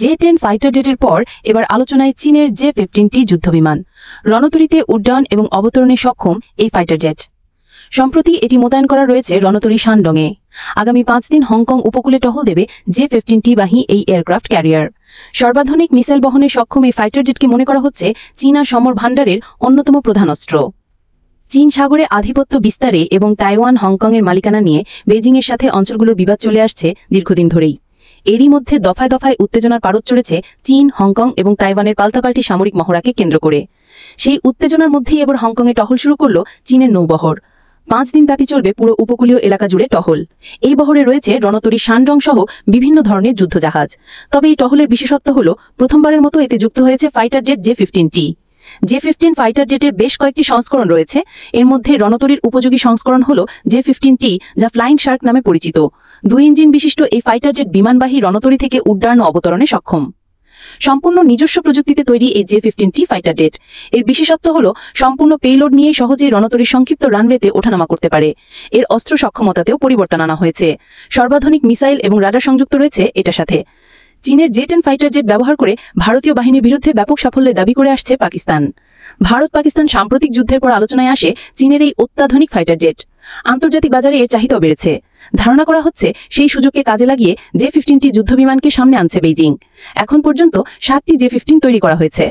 জে-10 fighter জেটের পর এবার আলোচনায় চীনের জে-15টি যুদ্ধবিমান। রণতরীতে উড্ডয়ন এবং অবতরণে সক্ষম এই ফাইটার জেট। সম্প্রতি এটি মোতায়েন করা রয়েছে রণতরী শানডংয়ে। আগামী 5 দিন হংকং উপকূলে টহল দেবে জে-15টি বাহী এই এয়ারক্রাফট ক্যারিয়ার। সর্বাধুনিক মিসাইল বহনে সক্ষম এই ফাইটার জেটকে মনে করা হচ্ছে চীনা সমর ভাণ্ডারের অন্যতম প্রধান অস্ত্র। চীন সাগরে আধিপত্য বিস্তারে এবং তাইওয়ান হংকংয়ের মালিকানা নিয়ে বেইজিংয়ের সাথে অঞ্চলগুলোর বিবাদ চলে আসছে দীর্ঘদিন ধরেই। এরই মধ্যে দফায় দফায় উত্তেজনার পারদ চড়েছে চীন, হংকং এবং তাইওয়ানের পাল্টাপাল্টি সামরিক মহড়াকে কেন্দ্র করে। সেই উত্তেজনার মধ্যেই এবার হংকংয়ে টহল শুরু করল চীনের নৌবহর। 5 দিন ব্যাপী চলবে পুরো উপকূলীয় এলাকা জুড়ে টহল। এই বহরে রয়েছে রণতরী শানডং সহ বিভিন্ন ধরনের যুদ্ধজাহাজ। তবে এই টহলের বিশেষত্ব হল প্রথমবারের মতো এতে যুক্ত হয়েছে ফাইটার জেট জে-15টি। জে-15 ফাইটার জেটের বেশ কয়েকটি সংস্করণ রয়েছে। এর মধ্যে রণতরীর উপযোগী সংস্করণ হল জে-15টি, যা ফ্লাইং শার্ক নামে পরিচিত। 2 ইঞ্জিন বিশিষ্ট এই ফাইটার জেট বিমানবাহী রণতরী থেকে উড্ডয়ন ও অবতরণে সক্ষম। সম্পূর্ণ নিজস্ব প্রযুক্তিতে তৈরি এই জে-15টি ফাইটার জেট। এর বিশেষত্ব হল সম্পূর্ণ পেলোড নিয়ে সহজেই রণতরীর সংক্ষিপ্ত রানওয়েতে ওঠানামা করতে পারে। এর অস্ত্র সক্ষমতাতেও পরিবর্তন আনা হয়েছে। সর্বাধুনিক মিসাইল এবং রাডার সংযুক্ত রয়েছে এটার সাথে। চীনের জে-10 ফাইটার জেট ব্যবহার করে ভারতীয় বাহিনীর বিরুদ্ধে ব্যাপক সাফল্যের দাবি করে আসছে পাকিস্তান। ভারত-পাকিস্তান সাম্প্রতিক যুদ্ধের পর আলোচনায় আসে চীনের এই অত্যাধুনিক ফাইটার জেট। আন্তর্জাতিক বাজারে এর চাহিদাও বেড়েছে। ধারণা করা হচ্ছে সেই সুযোগকে কাজে লাগিয়ে জে-15টি যুদ্ধবিমানকে সামনে আনছে বেইজিং। এখন পর্যন্ত 7টি জে-15 তৈরি করা হয়েছে।